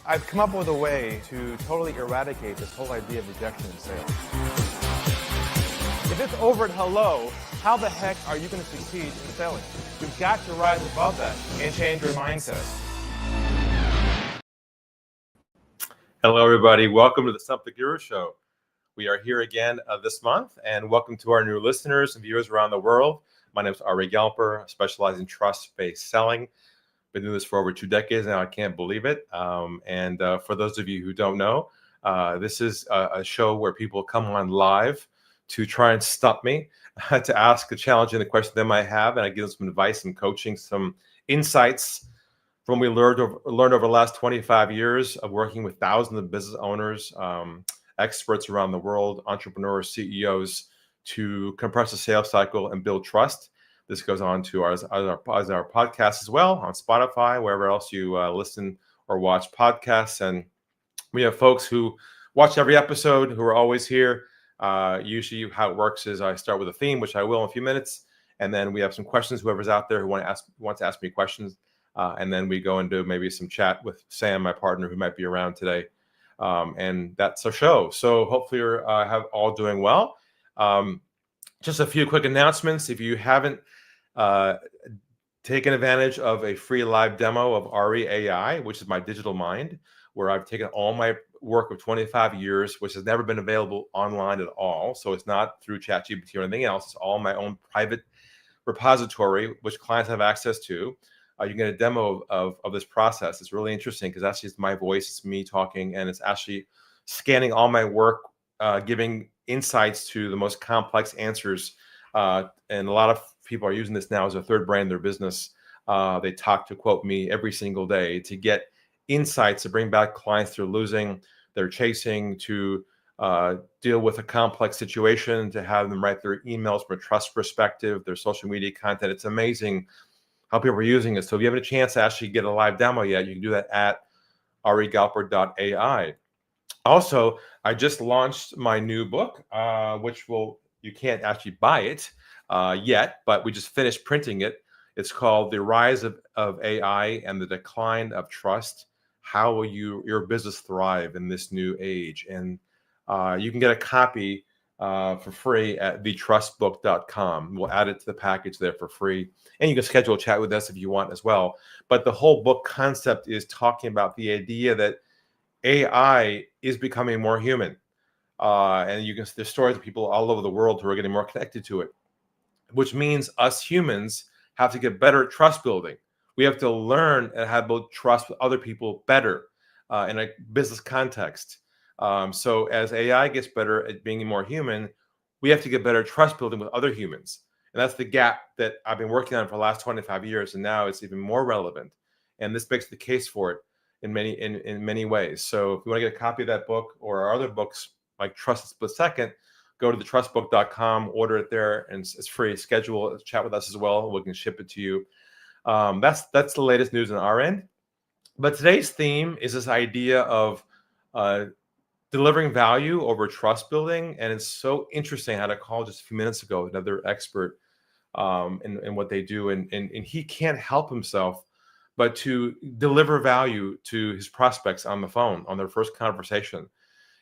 I've come up with a way to totally eradicate this whole idea of rejection in sales. If it's over at hello, how the heck are you going to succeed in selling? You've got to rise above that and change your mindset. Hello, everybody. Welcome to the Stump The Guru Show. We are here again this month, and welcome to our new listeners and viewers around the world. My name is Ari Galper. I specialize in trust-based selling. Been doing this for over 2 decades now. I can't believe it. For those of you who don't know, this is a show where people come on live to try and stump me, to ask a challenge and a question they might have, and I give them some advice, some coaching, some insights from what we learned over the last 25 years of working with thousands of business owners, experts around the world, entrepreneurs, CEOs, to compress the sales cycle and build trust. This goes on to our podcast as well on Spotify, wherever else you listen or watch podcasts. And we have folks who watch every episode who are always here. Usually how it works is I start with a theme, which I will in a few minutes. And then we have some questions, whoever's out there who wants to ask me questions. And then we go into maybe some chat with Sam, my partner, who might be around today. And that's our show. So hopefully you're all doing well. Just a few quick announcements. If you haven't taken advantage of a free live demo of Ari AI, which is my digital mind, where I've taken all my work of 25 years, which has never been available online at all. So it's not through ChatGPT or anything else. It's all my own private repository, which clients have access to. You can get a demo of this process. It's really interesting because that's just my voice. It's me talking, and it's actually scanning all my work, giving insights to the most complex answers. And a lot of people are using this now as a third brand in their business. They talk to quote me every single day to get insights to bring back clients they're losing, they're chasing, to deal with a complex situation, to have them write their emails from a trust perspective, their social media content. It's amazing how people are using it. So if you have a chance to actually get a live demo yet, you can do that at arigalper.ai. Also, I just launched my new book, which you can't actually buy it yet, but we just finished printing it. It's called The Rise of AI and the Decline of Trust. How will your business thrive in this new age? And you can get a copy for free at thetrustbook.com. We'll add it to the package there for free. And you can schedule a chat with us if you want as well. But the whole book concept is talking about the idea that AI is becoming more human. And there's stories of people all over the world who are getting more connected to it, which means us humans have to get better at trust building. We have to learn how to build trust with other people better in a business context. So as AI gets better at being more human, we have to get better at trust building with other humans. And that's the gap that I've been working on for the last 25 years. And now it's even more relevant. And this makes the case for it in many ways. So if you want to get a copy of that book or our other books like Trust a Split Second, go to thetrustbook.com, order it there, and it's free. Schedule a chat with us as well. We can ship it to you. That's the latest news on our end. But today's theme is this idea of delivering value over trust building. And it's so interesting. I had a call just a few minutes ago, another expert in what they do. And he can't help himself but to deliver value to his prospects on the phone, on their first conversation.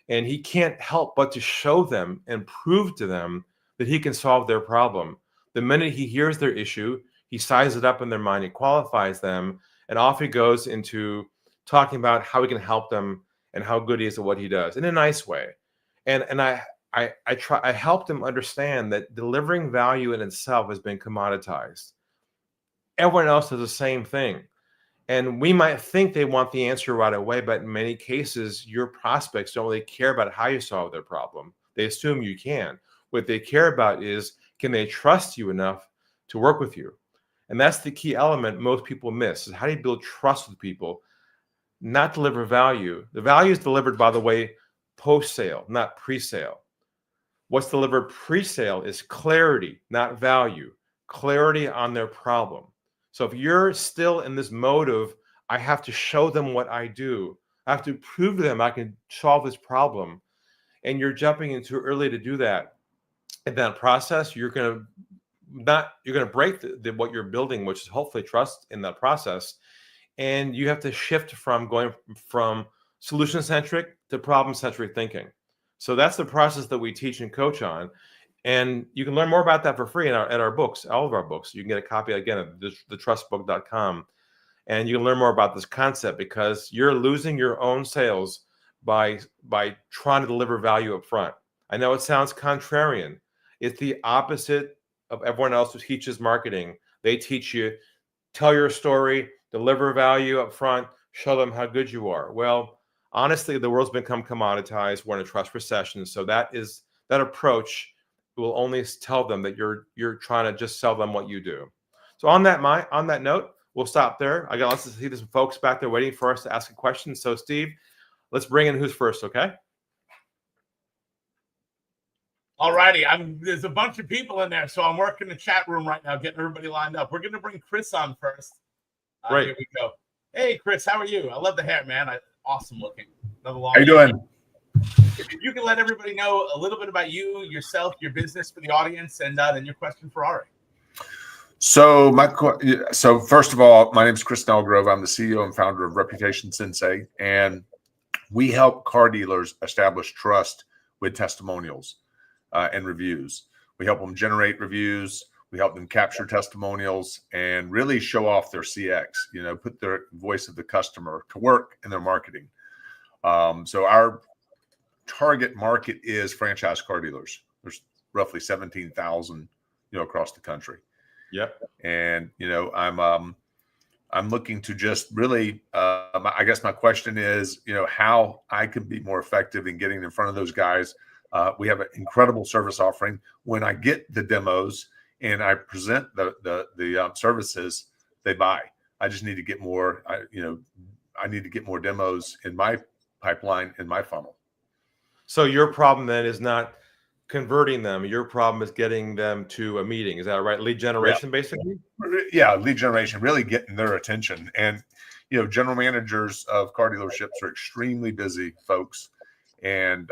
And he can't help but to show them and prove to them that he can solve their problem. The minute he hears their issue, he sizes it up in their mind, he qualifies them, and off he goes into talking about how he can help them and how good he is at what he does in a nice way. And I helped him understand that delivering value in itself has been commoditized. Everyone else does the same thing. And we might think they want the answer right away, but in many cases, your prospects don't really care about how you solve their problem. They assume you can. What they care about is, can they trust you enough to work with you? And that's the key element most people miss, is how do you build trust with people, not deliver value. The value is delivered, by the way, post-sale, not pre-sale. What's delivered pre-sale is clarity, not value. Clarity on their problem. So if you're still in this mode of, I have to show them what I do, I have to prove to them I can solve this problem, and you're jumping in too early to do that, in that process, you're going to break what you're building, which is hopefully trust in that process. and you have to shift from going from solution-centric to problem-centric thinking. So that's the process that we teach and coach on. And you can learn more about that for free in our books, all of our books. You can get a copy, again, at thetrustbook.com. And you can learn more about this concept, because you're losing your own sales by trying to deliver value up front. I know it sounds contrarian. It's the opposite of everyone else who teaches marketing. They teach you, tell your story, deliver value up front, show them how good you are. Well, honestly, the world's become commoditized. We're in a trust recession. So that approach will only tell them that you're trying to just sell them what you do. So on that note, we'll stop there. I got lots to see some folks back there waiting for us to ask a question. So Steve, let's bring in who's first, okay? All righty. There's a bunch of people in there, so I'm working the chat room right now, getting everybody lined up. We're going to bring Chris on first. Right. Here we go. Hey, Chris, how are you? I love the hair, man. Awesome looking. How you doing? If you can let everybody know a little bit about you, yourself, your business for the audience, and then your question for Ari. So first of all, my name is Chris Nelgrove. I'm the CEO and founder of Reputation Sensei, and we help car dealers establish trust with testimonials and reviews. We help them generate reviews. We help them capture testimonials and really show off their CX, put their voice of the customer to work in their marketing. So our target market is franchise car dealers. There's roughly 17,000, across the country. Yep. And, I'm looking to just really, I guess my question is, how I can be more effective in getting in front of those guys. We have an incredible service offering. When I get the demos and I present the services, they buy. I just need to get more, I need to get more demos in my pipeline, in my funnel. So your problem then is not converting them. Your problem is getting them to a meeting. Is that right? Lead generation, basically? Yeah, lead generation, really getting their attention. And, general managers of car dealerships are extremely busy folks. And,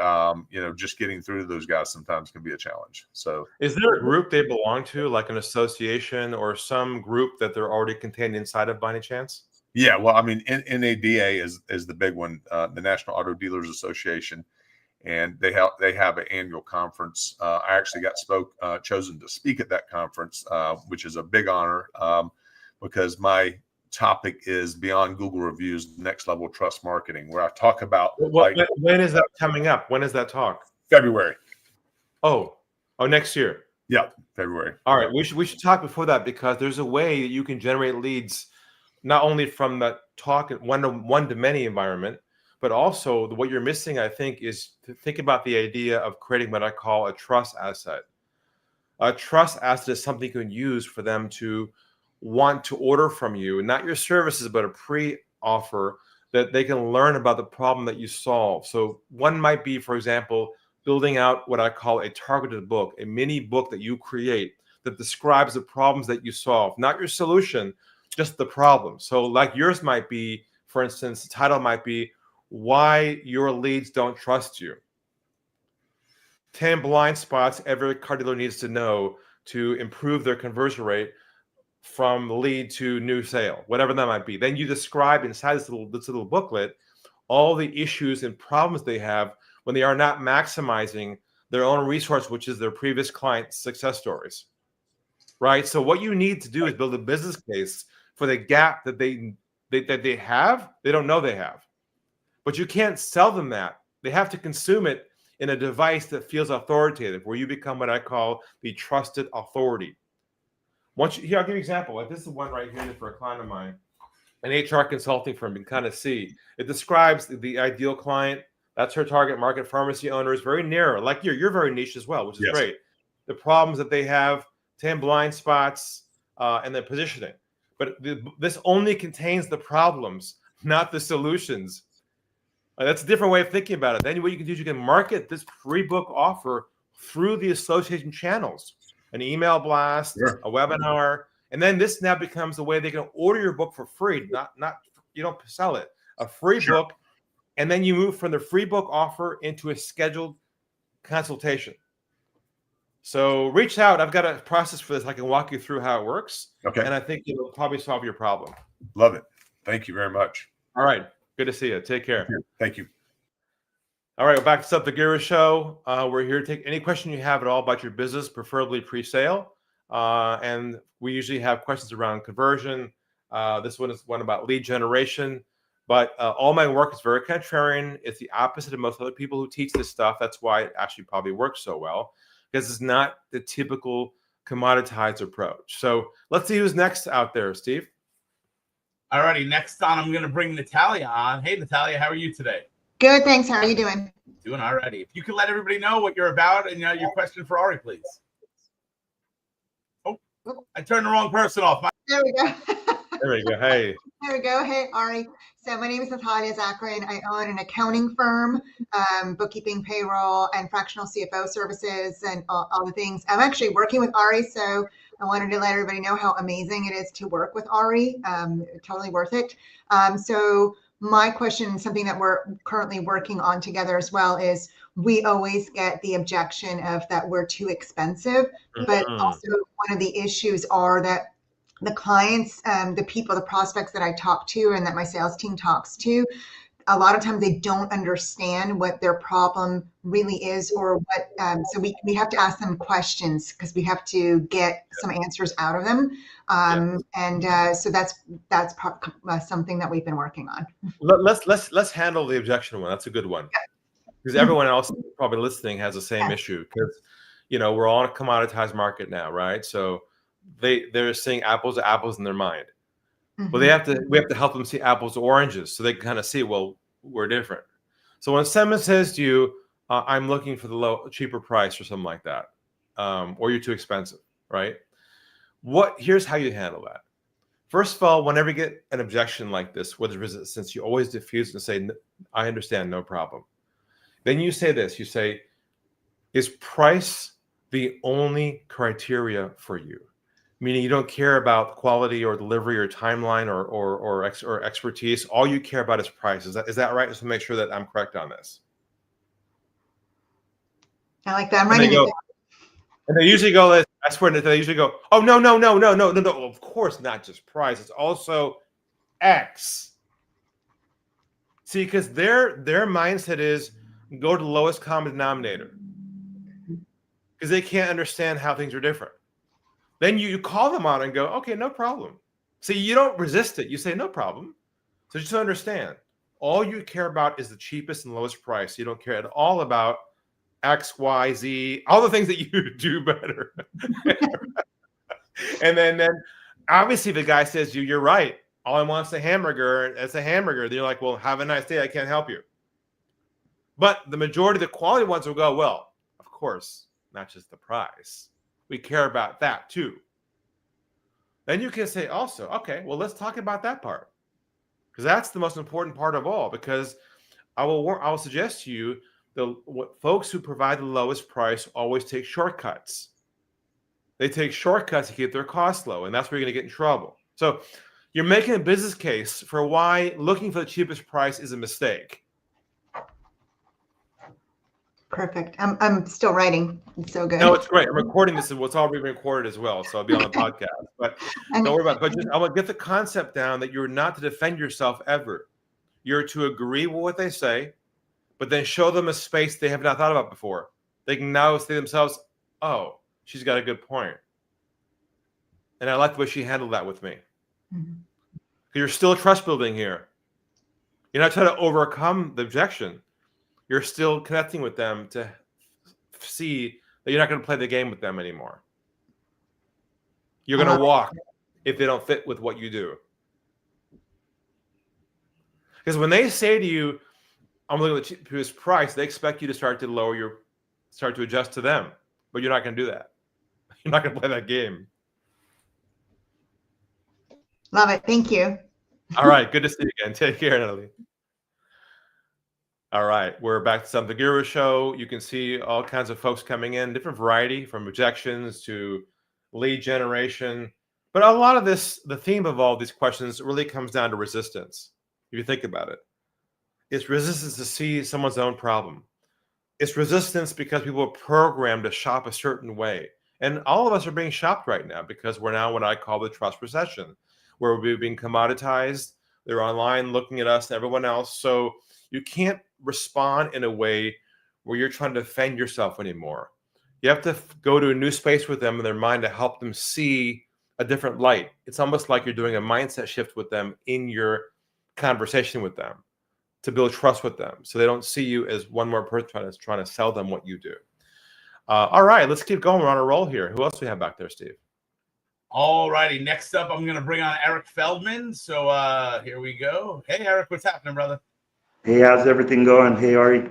just getting through to those guys sometimes can be a challenge. So is there a group they belong to, like an association or some group that they're already contained inside of by any chance? Yeah, well, I mean, NADA is the big one, the National Auto Dealers Association. And they have an annual conference. I actually got chosen to speak at that conference, which is a big honor because my topic is Beyond Google Reviews, Next Level Trust Marketing, where I talk about when is that coming up? When is that talk? February. Oh, next year. Yeah, February. All right, we should talk before that, because there's a way that you can generate leads not only from that talk at one to many environment, but also what you're missing, I think, is to think about the idea of creating what I call a trust asset. A trust asset is something you can use for them to want to order from you, not your services, but a pre-offer that they can learn about the problem that you solve. So one might be, for example, building out what I call a targeted book, a mini book that you create that describes the problems that you solve, not your solution, just the problem. So like yours might be, for instance, the title might be, Why Your Leads Don't Trust You. 10 blind spots every car dealer needs to know to improve their conversion rate from lead to new sale, whatever that might be. Then you describe inside this little booklet all the issues and problems they have when they are not maximizing their own resource, which is their previous client success stories, right? So what you need to do is build a business case for the gap that they don't know they have. But you can't sell them that. They have to consume it in a device that feels authoritative, where you become what I call the trusted authority. Here, I'll give you an example. Like this is one right here for a client of mine, an HR consulting firm. You can kind of see. It describes the ideal client. That's her target market. Pharmacy owners, very narrow. Like you're very niche as well, which is great. The problems that they have, 10 blind spots, and then positioning. But this only contains the problems, not the solutions. That's a different way of thinking about it. Then what you can do is you can market this free book offer through the association channels, an email blast, a webinar, and then this now becomes the way they can order your book for free. Not you don't sell it, a free book, and then you move from the free book offer into a scheduled consultation. So reach out. I've got a process for this. I can walk you through how it works. Okay. And I think it'll probably solve your problem. Love it. Thank you very much. All right. Good to see you. Take care. Thank you. All right. We're back to Stump The Guru show. We're here to take any question you have at all about your business, preferably pre-sale. And we usually have questions around conversion. This one is one about lead generation. But all my work is very contrarian. It's the opposite of most other people who teach this stuff. That's why it actually probably works so well, because it's not the typical commoditized approach. So let's see who's next out there, Steve. Alrighty, next on, I'm going to bring Natalia on. Hey, Natalia, how are you today? Good, thanks. How are you doing? Doing alrighty. If you could let everybody know what you're about and your question for Ari, please. Oh, I turned the wrong person off. There we go. There we go. Hey. There we go. Hey, Ari. So my name is Natalia Zachrin. I own an accounting firm, bookkeeping, payroll, and fractional CFO services, and all the things. I'm actually working with Ari, so I wanted to let everybody know how amazing it is to work with Ari. Totally worth it. So my question, something that we're currently working on together as well, is we always get the objection of that we're too expensive, but also one of the issues are that the clients, the people, the prospects that I talk to and that my sales team talks to, a lot of times they don't understand what their problem really is, or what. So we have to ask them questions because we have to get some answers out of them. So that's something that we've been working on. Let's handle the objection one. That's a good one, because everyone else probably listening has the same issue, because we're all in a commoditized market now, right? So they're seeing apples to apples in their mind. Well, we have to help them see apples to oranges, so they can kind of see, well, we're different. So when someone says to you, I'm looking for the cheaper price or something like that, or you're too expensive, right? Here's how you handle that. First of all, whenever you get an objection like this, whether resistance, you always diffuse and say, I understand, no problem. Then you say this, you say, is price the only criteria for you? Meaning you don't care about quality or delivery or timeline or expertise. All you care about is price. Is that right? Just to make sure that I'm correct on this. I like that. I'm writing it down. And they usually go, I swear, they usually go, oh, no. Of course, not just price. It's also X. See, because their mindset is go to the lowest common denominator, because they can't understand how things are different. Then you call them on and go, okay, no problem. See, you don't resist it. You say, no problem. So just to understand, all you care about is the cheapest and lowest price. You don't care at all about X, Y, Z, all the things that you do better. And then obviously the guy says, you're right. All I want is a hamburger. It's a hamburger. Then you're like, well, have a nice day. I can't help you. But the majority of the quality ones will go, well, of course, not just the price. We care about that too. Then you can say also, okay, well, let's talk about that part, because that's the most important part of all. Because I will suggest to you folks who provide the lowest price always take shortcuts. They take shortcuts to keep their costs low, and that's where you're going to get in trouble. So you're making a business case for why looking for the cheapest price is a mistake. Perfect. I'm still writing. It's so good. No, it's great. I'm recording this, and what's already recorded as well, so I'll be on the podcast. But don't worry about it. But I want to get the concept down that you're not to defend yourself ever. You're to agree with what they say, but then show them a space they have not thought about before. They can now say to themselves, oh, she's got a good point. And I like the way she handled that with me. Mm-hmm. You're still trust building here. You're not trying to overcome the objection. You're still connecting with them to see that you're not going to play the game with them anymore. You're going to walk if they don't fit with what you do. Because when they say to you, I'm looking at the cheapest price, they expect you to start to adjust to them. But you're not going to do that. You're not going to play that game. Love it. Thank you. All right. Good to see you again. Take care, Natalie. All right, we're back to Stump The Guru show. You can see all kinds of folks coming in, different variety, from objections to lead generation. But a lot of this, the theme of all these questions really comes down to resistance. If you think about it, it's resistance to see someone's own problem. It's resistance because people are programmed to shop a certain way. And all of us are being shopped right now because we're now what I call the trust recession, where we're being commoditized. They're online looking at us and everyone else. So you can't respond in a way where you're trying to defend yourself anymore. You have to go to a new space with them in their mind to help them see a different light. It's almost like you're doing a mindset shift with them in your conversation with them to build trust with them, so they don't see you as one more person trying to sell them what you do. All right, let's keep going. We're on a roll here. Who else do we have back there, Steve? All righty. Next up, I'm going to bring on Eric Feldman. So here we go. Hey, Eric, what's happening, brother? Hey, how's everything going? Hey, Ari.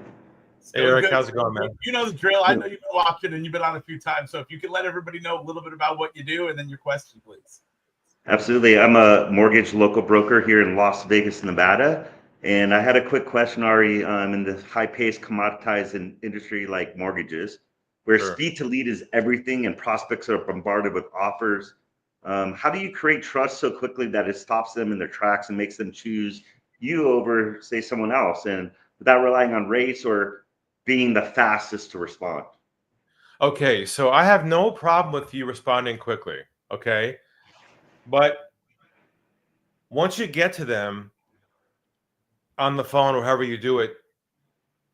Hey, Eric, how's it going, man? You know the drill. I know you've been watching and you've been on a few times. So if you could let everybody know a little bit about what you do and then your question, please. Absolutely. I'm a mortgage local broker here in Las Vegas, Nevada. And I had a quick question, Ari, in the high-paced, commoditized industry like mortgages, where speed to lead is everything and prospects are bombarded with offers. How do you create trust so quickly that it stops them in their tracks and makes them choose you over, say, someone else, and without relying on race or being the fastest to respond? Okay, so I have no problem with you responding quickly, okay? But once you get to them on the phone or however you do it,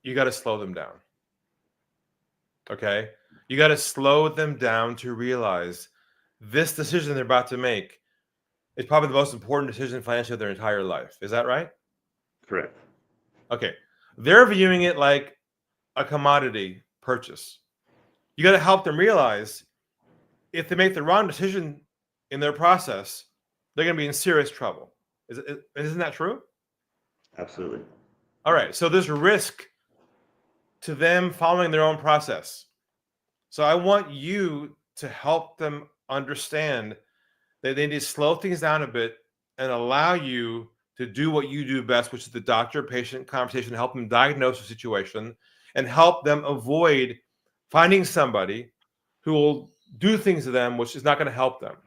you got to slow them down, okay? You got to slow them down to realize this decision they're about to make is probably the most important decision financially of their entire life. Is that right? Correct. Okay. They're viewing it like a commodity purchase. You got to help them realize if they make the wrong decision in their process, they're going to be in serious trouble. Isn't that true? Absolutely. All right. So there's risk to them following their own process. So I want you to help them understand that they need to slow things down a bit and allow you to do what you do best, which is the doctor-patient conversation, help them diagnose the situation and help them avoid finding somebody who will do things to them, which is not going to help them.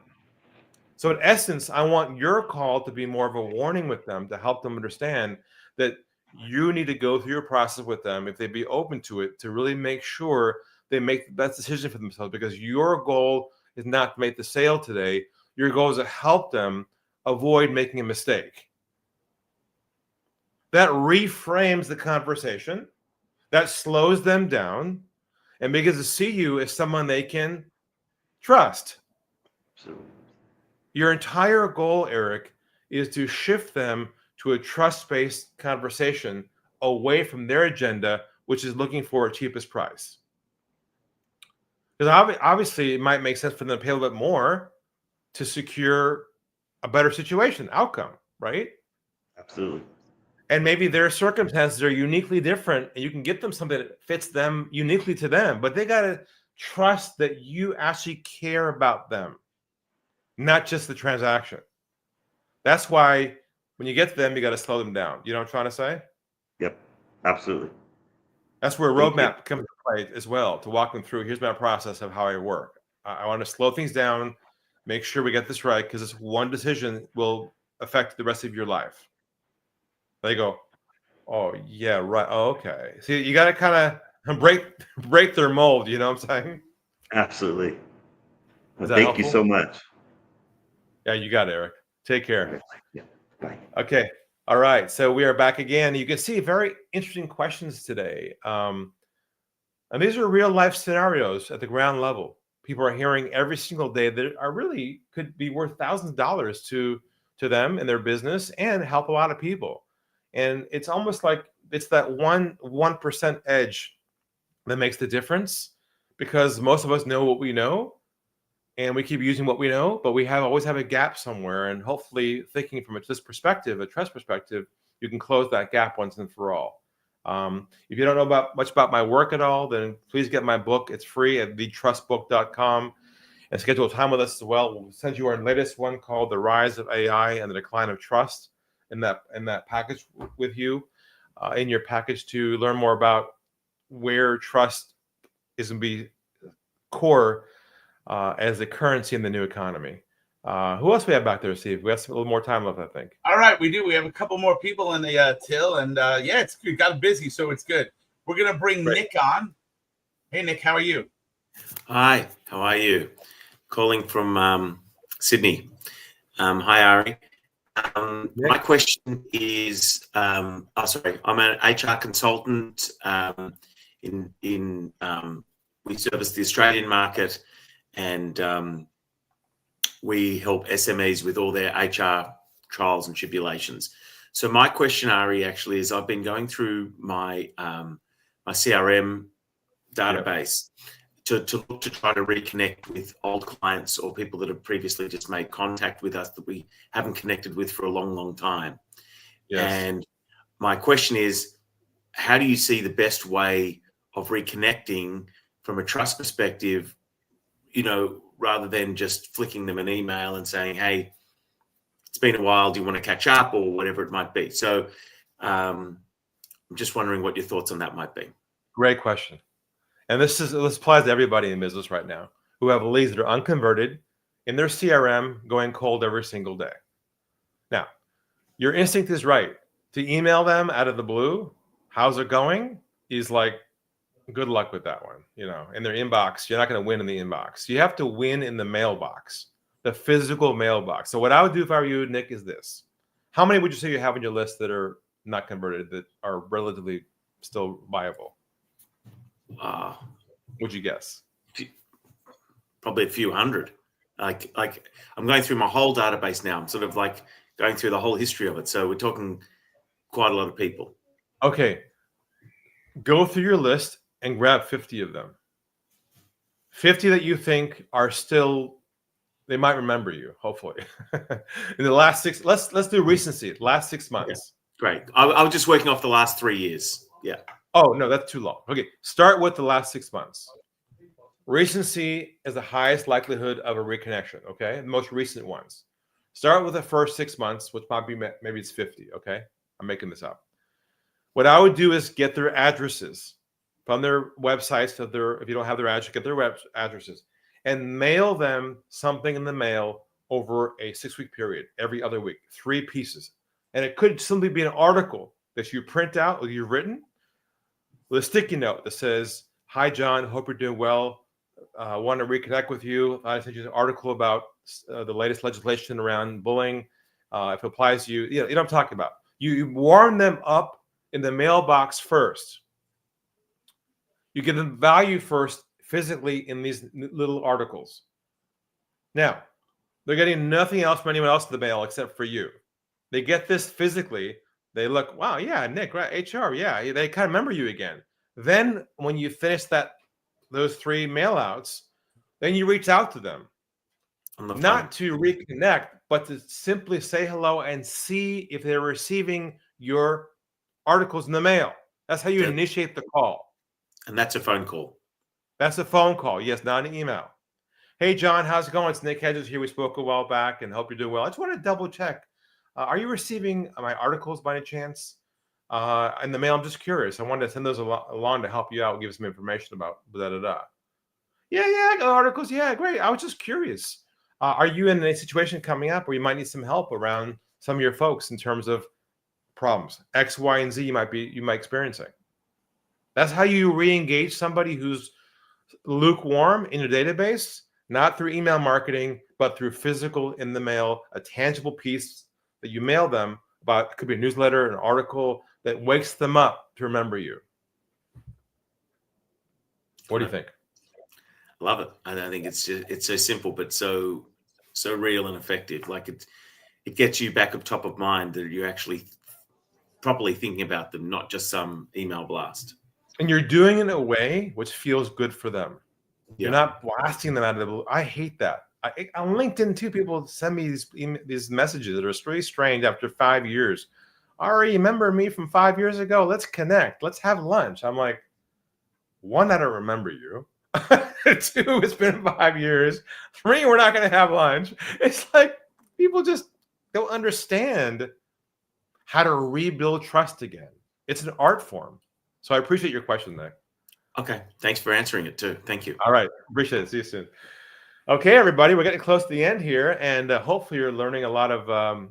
So in essence, I want your call to be more of a warning with them to help them understand that you need to go through your process with them, if they'd be open to it, to really make sure they make the best decision for themselves, because your goal is not to make the sale today. Your goal is to help them avoid making a mistake. That reframes the conversation, that slows them down, and begins to see you as someone they can trust. Absolutely. Your entire goal, Eric, is to shift them to a trust-based conversation away from their agenda, which is looking for a cheapest price. Because obviously it might make sense for them to pay a little bit more to secure a better situation, outcome, right? Absolutely. And maybe their circumstances are uniquely different and you can get them something that fits them uniquely to them, but they got to trust that you actually care about them, not just the transaction. That's why when you get to them, you got to slow them down. You know what I'm trying to say? Yep. Absolutely. That's where a roadmap comes into play as well, to walk them through. Here's my process of how I work. I want to slow things down, make sure we get this right, because this one decision will affect the rest of your life. They go, oh, yeah, right. Oh, okay. See, you got to kind of break their mold. You know what I'm saying? Absolutely. Well, that thank you helpful? so much. Yeah, you got it, Eric. Take care. Yeah. Bye. Okay. All right. So we are back again. You can see very interesting questions today. And these are real life scenarios at the ground level. People are hearing every single day that are really could be worth thousands of dollars to them and their business and help a lot of people. And it's almost like it's that 1% edge that makes the difference, because most of us know what we know and we keep using what we know, but we always have a gap somewhere. And hopefully thinking from this perspective, a trust perspective, you can close that gap once and for all. If you don't know much about my work at all, then please get my book. It's free at thetrustbook.com and schedule time with us as well. We'll send you our latest one called The Rise of AI and the Decline of Trust in that package with you, in your package, to learn more about where trust is going to be core as a currency in the new economy. Who else we have back there, Steve? We have a little more time left, I think. All right, we do. We have a couple more people in the till, and yeah, it's good. Got busy, so it's good. We're gonna bring Nick on. Hey, Nick, how are you? Hi, how are you? Calling from Sydney. Hi, Ari. My question is, sorry, I'm an HR consultant. We service the Australian market, and we help SMEs with all their HR trials and tribulations. So my question, Ari, actually is, I've been going through my my CRM database to look to try to reconnect with old clients or people that have previously just made contact with us that we haven't connected with for a long, long time. Yes. And my question is, how do you see the best way of reconnecting from a trust perspective, you know, rather than just flicking them an email and saying, hey, it's been a while, do you want to catch up, or whatever it might be? So I'm just wondering what your thoughts on that might be. Great question. And this applies to everybody in business right now who have leads that are unconverted in their CRM going cold every single day. Now, your instinct is right. To email them out of the blue, how's it going, is like, good luck with that one. You know, in their inbox, you're not going to win in the inbox. You have to win in the mailbox, the physical mailbox. So what I would do if I were you, Nick, is this. How many would you say you have on your list that are not converted, that are relatively still viable? Would you guess? Probably a few hundred. Like I'm going through my whole database now. I'm sort of like going through the whole history of it. So we're talking quite a lot of people. Okay. Go through your list and grab 50 of them. 50 that you think are still, they might remember you, hopefully. In the last six, let's do recency, last 6 months. Yeah, great. I was just working off the last 3 years. Yeah. Oh, no, that's too long. Okay, start with the last 6 months. Recency is the highest likelihood of a reconnection, okay? The most recent ones. Start with the first 6 months, which might be, maybe it's 50, okay? I'm making this up. What I would do is get their addresses from their websites, if you don't have their address, get their web addresses, and mail them something in the mail over a 6-week period, every other week, 3 pieces. And it could simply be an article that you print out or you've written with a sticky note that says, hi, John, hope you're doing well. Want to reconnect with you. I sent you an article about the latest legislation around bullying. If it applies to you, you know what I'm talking about. You warm them up in the mailbox first. You give them value first physically in these little articles. Now, they're getting nothing else from anyone else in the mail except for you. They get this physically. They look, wow, yeah, Nick, right, HR, yeah. They kind of remember you again. Then when you finish those 3 mail outs, then you reach out to them. Not to reconnect, but to simply say hello and see if they're receiving your articles in the mail. That's how you initiate the call. And that's a phone call. That's a phone call. Yes, not an email. Hey, John, how's it going? It's Nick Hedges here. We spoke a while back and hope you're doing well. I just want to double check. Are you receiving my articles by any chance in the mail? I'm just curious. I wanted to send those along to help you out, give some information about da-da-da. Yeah, I got articles. Yeah, great. I was just curious. Are you in a situation coming up where you might need some help around some of your folks in terms of problems X, Y, and Z you might experiencing? That's how you re-engage somebody who's lukewarm in your database, not through email marketing, but through physical in the mail, a tangible piece that you mail them about. It could be a newsletter, an article that wakes them up to remember you. What do you think? Love it. I think it's so simple, but so real and effective. Like it gets you back up top of mind that you're actually properly thinking about them, not just some email blast. And you're doing it in a way which feels good for them. Yeah. You're not blasting them out of the blue. I hate that. On LinkedIn too, people send me these messages that are really strange after 5 years. Ari, remember me from 5 years ago? Let's connect. Let's have lunch. I'm like, 1, I don't remember you. 2, it's been 5 years. 3, we're not going to have lunch. It's like people just don't understand how to rebuild trust again. It's an art form. So I appreciate your question, Nick. Okay. Thanks for answering it too. Thank you. All right. Appreciate it. See you soon. Okay, everybody, we're getting close to the end here, and hopefully you're learning a lot of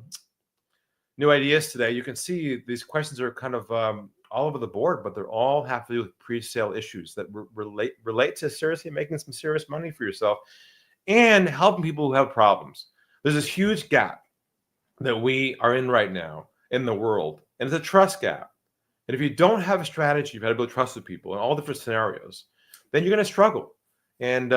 new ideas today. You can see these questions are kind of all over the board, but they're all have to do with pre-sale issues that relate to seriously making some serious money for yourself and helping people who have problems. There's this huge gap that we are in right now in the world, and it's a trust gap. And if you don't have a strategy, you've had to build trust with people in all different scenarios, then you're going to struggle. And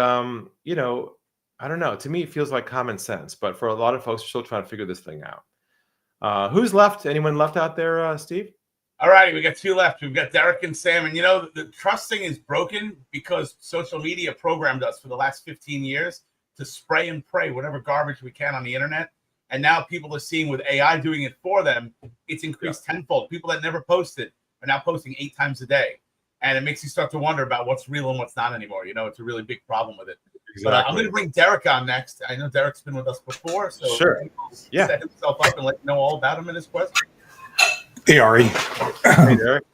you know, I don't know. To me, it feels like common sense, but for a lot of folks, are still trying to figure this thing out. Who's left? Anyone left out there, Steve? All righty, we got two left. We've got Derek and Sam. And you know, the trust thing is broken because social media programmed us for the last 15 years to spray and pray whatever garbage we can on the internet. And now people are seeing with AI doing it for them, it's increased tenfold. People that never posted are now posting 8 times a day. And it makes you start to wonder about what's real and what's not anymore. You know, it's a really big problem with it. Exactly. But I'm going to bring Derek on next. I know Derek's been with us before, so sure. Set himself up and let you know all about him and his question. Hey, Ari. Hey, Derek.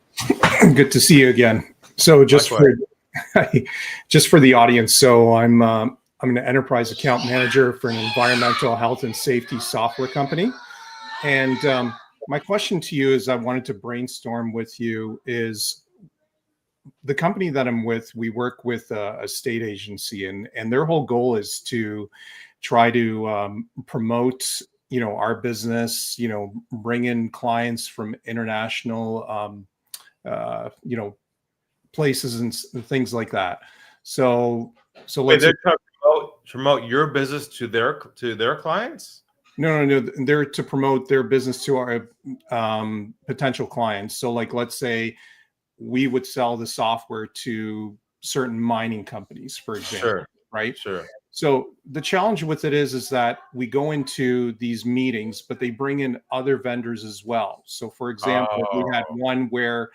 Good to see you again. So just for the audience, so I'm an enterprise account manager for an environmental health and safety software company. And my question to you is I wanted to brainstorm with you is the company that I'm with, we work with a state agency and their whole goal is to try to promote, you know, our business, you know, bring in clients from international, you know, places and things like that. So let's they're trying to promote your business to their clients. No, they're to promote their business to our potential clients. So like, let's say we would sell the software to certain mining companies, for example, Sure. right? Sure. So the challenge with it is that we go into these meetings, but they bring in other vendors as well. So for example, we had one where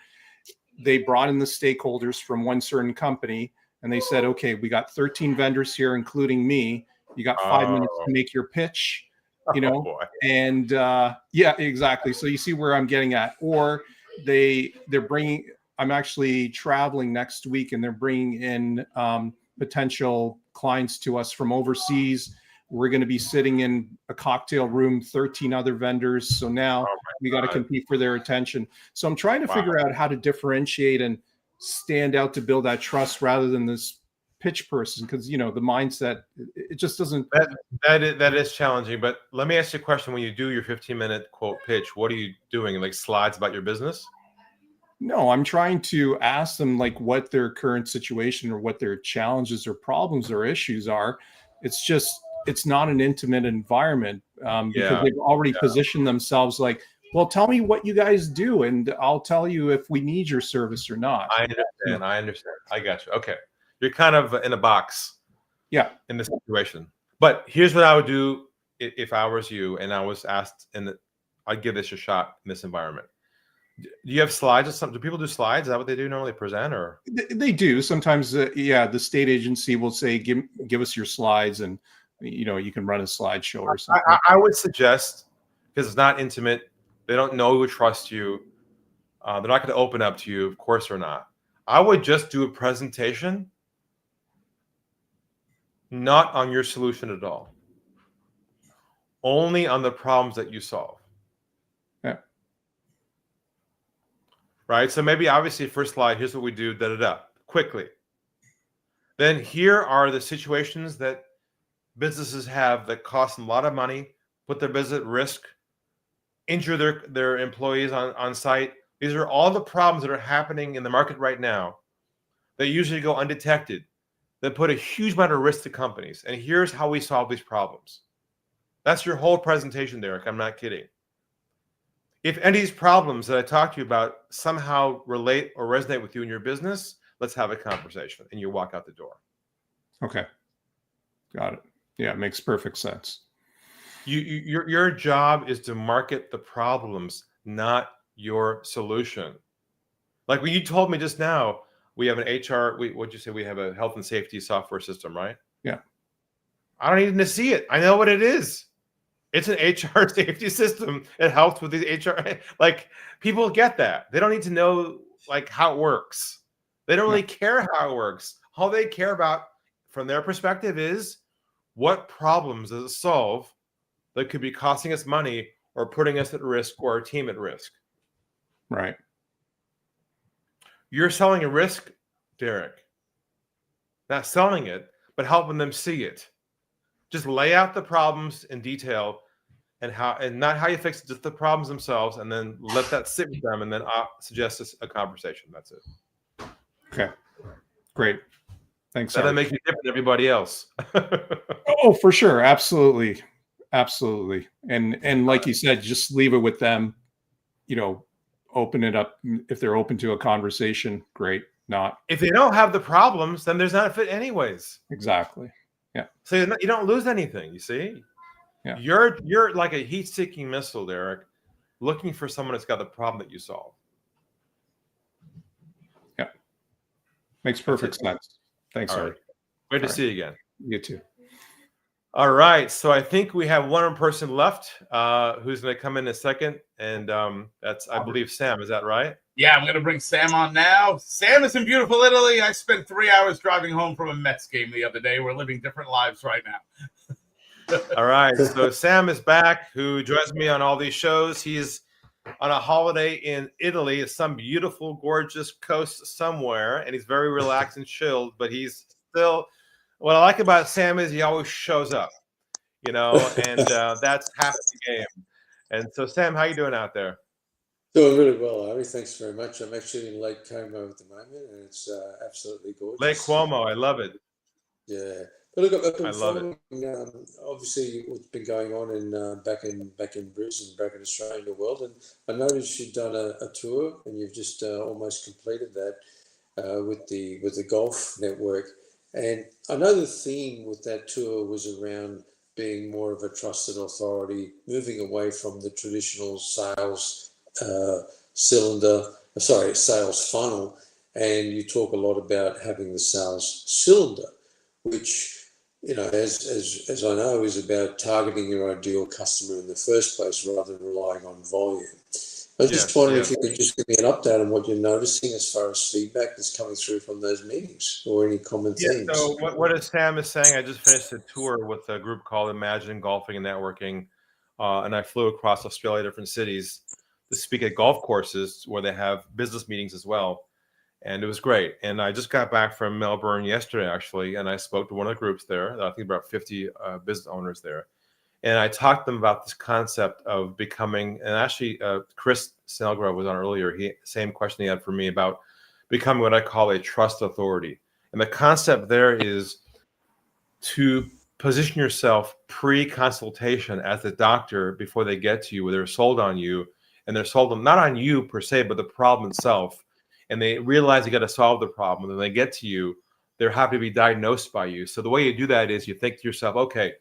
they brought in the stakeholders from one certain company and they said, okay, we got 13 vendors here, including me. You got 5 minutes to make your pitch, you know? And yeah, exactly. So you see where I'm getting at. Or they're bringing, I'm actually traveling next week and they're bringing in potential clients to us from overseas. We're going to be sitting in a cocktail room, 13 other vendors. So now we got to compete for their attention. So I'm trying to figure out how to differentiate and stand out to build that trust rather than this pitch person. Because, you know, the mindset, it just doesn't. That is challenging. But let me ask you a question. When you do your 15-minute quote pitch, what are you doing? Like slides about your business? No, I'm trying to ask them like what their current situation or what their challenges or problems or issues are. It's just, it's not an intimate environment because they've already positioned themselves like, well, tell me what you guys do and I'll tell you if we need your service or not. I understand. I got you. Okay. You're kind of in a box. Yeah. In this situation. But here's what I would do if I was you and I was asked, and I'd give this a shot in this environment. Do you have slides or something? Do people do slides? Is that what they do normally, present, or? They do. Sometimes, yeah, the state agency will say, give us your slides and, you know, you can run a slideshow or something. I would suggest, because it's not intimate, they don't know who trusts you. They're not going to open up to you, of course, or not. I would just do a presentation, not on your solution at all, only on the problems that you solve. Yeah. Right. So maybe obviously first slide, here's what we do, quickly. Then here are the situations that businesses have that cost them a lot of money, put their business at risk, injure their employees on site. These are all the problems that are happening in the market right now that usually go undetected, that put a huge amount of risk to companies. And here's how we solve these problems. That's your whole presentation, Derek. I'm not kidding. If any of these problems that I talked to you about somehow relate or resonate with you in your business, let's have a conversation. And you walk out the door. Okay. Got it. Yeah, it makes perfect sense. Your job is to market the problems, not your solution. Like when you told me just now, we have an HR, what'd you say? We have a health and safety software system, right? Yeah. I don't need to see it. I know what it is. It's an HR safety system. It helps with these HR. Like people get that. They don't need to know like how it works. They don't really care how it works. All they care about from their perspective is what problems does it solve that could be costing us money or putting us at risk or our team at risk. Right. You're selling a risk, Derek. Not selling it, but helping them see it. Just lay out the problems in detail and not how you fix it, just the problems themselves, and then let that sit with them, and then suggest a conversation. That's it. Okay, great. Thanks. That'll make you different than everybody else. Oh, for sure. Absolutely. Absolutely. And like you said, just leave it with them, open it up. If they're open to a conversation, great. Not. If they don't have the problems, then there's not a fit anyways. Exactly. Yeah. So you don't lose anything, you see? Yeah. You're like a heat-seeking missile, Derek, looking for someone that's got the problem that you solve. Yeah. Makes perfect sense. Thanks, Art. Great to see you again. You too. All right. So I think we have one person left who's going to come in a second. And that's, I believe, Sam. Is that right? Yeah, I'm going to bring Sam on now. Sam is in beautiful Italy. I spent 3 hours driving home from a Mets game the other day. We're living different lives right now. All right. So Sam is back, who joins me on all these shows. He's on a holiday in Italy, some beautiful, gorgeous coast somewhere, and he's very relaxed and chilled, but he's still, what I like about Sam is he always shows up, and that's half the game. And so, Sam, how you doing out there? Doing really well, Ari. Thanks very much. I'm actually in Lake Como at the moment, and it's absolutely gorgeous. Lake Como, I love it. Yeah, but look, I've been I love it. Obviously, what's been going on back in Brisbane, back in Australia and the world, and I noticed you've done a tour, and you've just almost completed that with the golf network. And I know the theme with that tour was around being more of a trusted authority, moving away from the traditional sales sales funnel, and you talk a lot about having the sales cylinder, which, as I know, is about targeting your ideal customer in the first place rather than relying on volume. I was just wondering if you could just give me an update on what you're noticing as far as feedback that's coming through from those meetings, or any common themes. So what Sam is saying, I just finished a tour with a group called Imagine Golfing and Networking, and I flew across Australia, different cities, to speak at golf courses where they have business meetings as well. And it was great. And I just got back from Melbourne yesterday, actually, and I spoke to one of the groups there. I think about 50 business owners there. And I talked to them about this concept of becoming, and actually Chris Snellgrove was on earlier, same question he had for me about becoming what I call a trust authority. And the concept there is to position yourself pre-consultation as the doctor before they get to you, where they're sold on you, and they're sold not on you per se, but the problem itself. And they realize you got to solve the problem. And when they get to you, they're happy to be diagnosed by you. So the way you do that is you think to yourself, okay,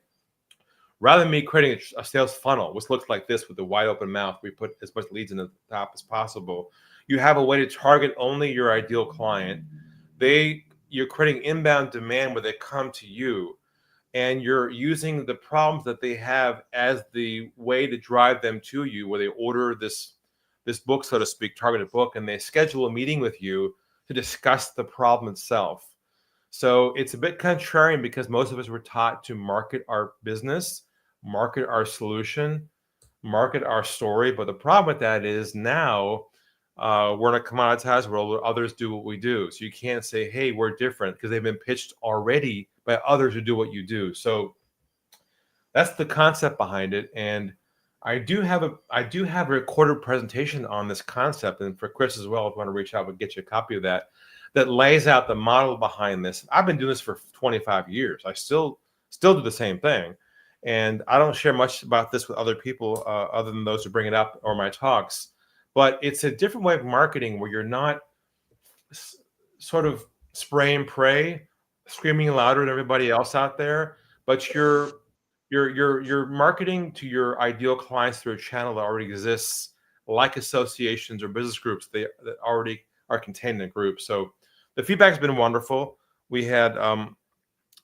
rather than me creating a sales funnel, which looks like this with the wide open mouth, we put as much leads in the top as possible. You have a way to target only your ideal client. You're creating inbound demand where they come to you, and you're using the problems that they have as the way to drive them to you, where they order this book, so to speak, targeted book, and they schedule a meeting with you to discuss the problem itself. So it's a bit contrarian because most of us were taught to market our business, market our solution, market our story. But the problem with that is now we're in a commoditized world where others do what we do. So you can't say, hey, we're different, because they've been pitched already by others who do what you do. So that's the concept behind it. And I do have a recorded presentation on this concept. And for Chris as well, if you want to reach out, we'll get you a copy of that lays out the model behind this. I've been doing this for 25 years. I still do the same thing. And I don't share much about this with other people other than those who bring it up or my talks. But it's a different way of marketing where you're not sort of spray and pray, screaming louder than everybody else out there, but you're marketing to your ideal clients through a channel that already exists, like associations or business groups that already are contained in a group. So the feedback has been wonderful. We had a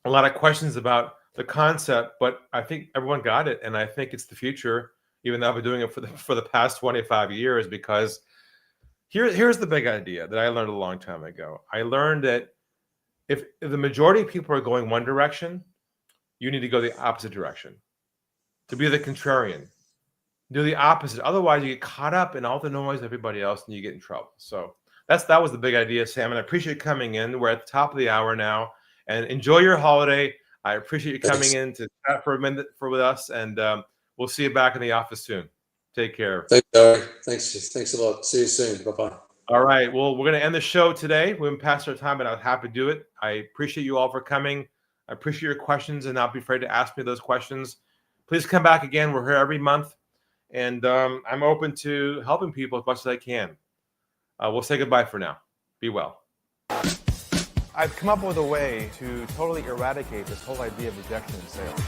lot of questions about the concept, but I think everyone got it, and I think it's the future, even though I've been doing it for the past 25 years, because here's the big idea that I learned a long time ago. I learned that if the majority of people are going one direction, you need to go the opposite direction. To be the contrarian, do the opposite. Otherwise, you get caught up in all the noise of everybody else, and you get in trouble. So that was the big idea, Sam, and I appreciate you coming in. We're at the top of the hour now, and enjoy your holiday. I appreciate you coming in to chat for a minute with us, and We'll see you back in the office soon. Take care. Thanks, Gary. Thanks a lot. See you soon. Bye-bye. All right. Well, we're going to end the show today. We went past our time, but I was happy to do it. I appreciate you all for coming. I appreciate your questions, and not be afraid to ask me those questions. Please come back again. We're here every month, and I'm open to helping people as much as I can. We'll say goodbye for now. Be well. I've come up with a way to totally eradicate this whole idea of rejection in sales.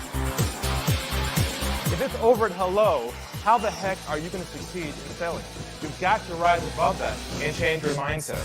If it's over at hello, how the heck are you going to succeed in selling? You've got to rise above that and change your mindset.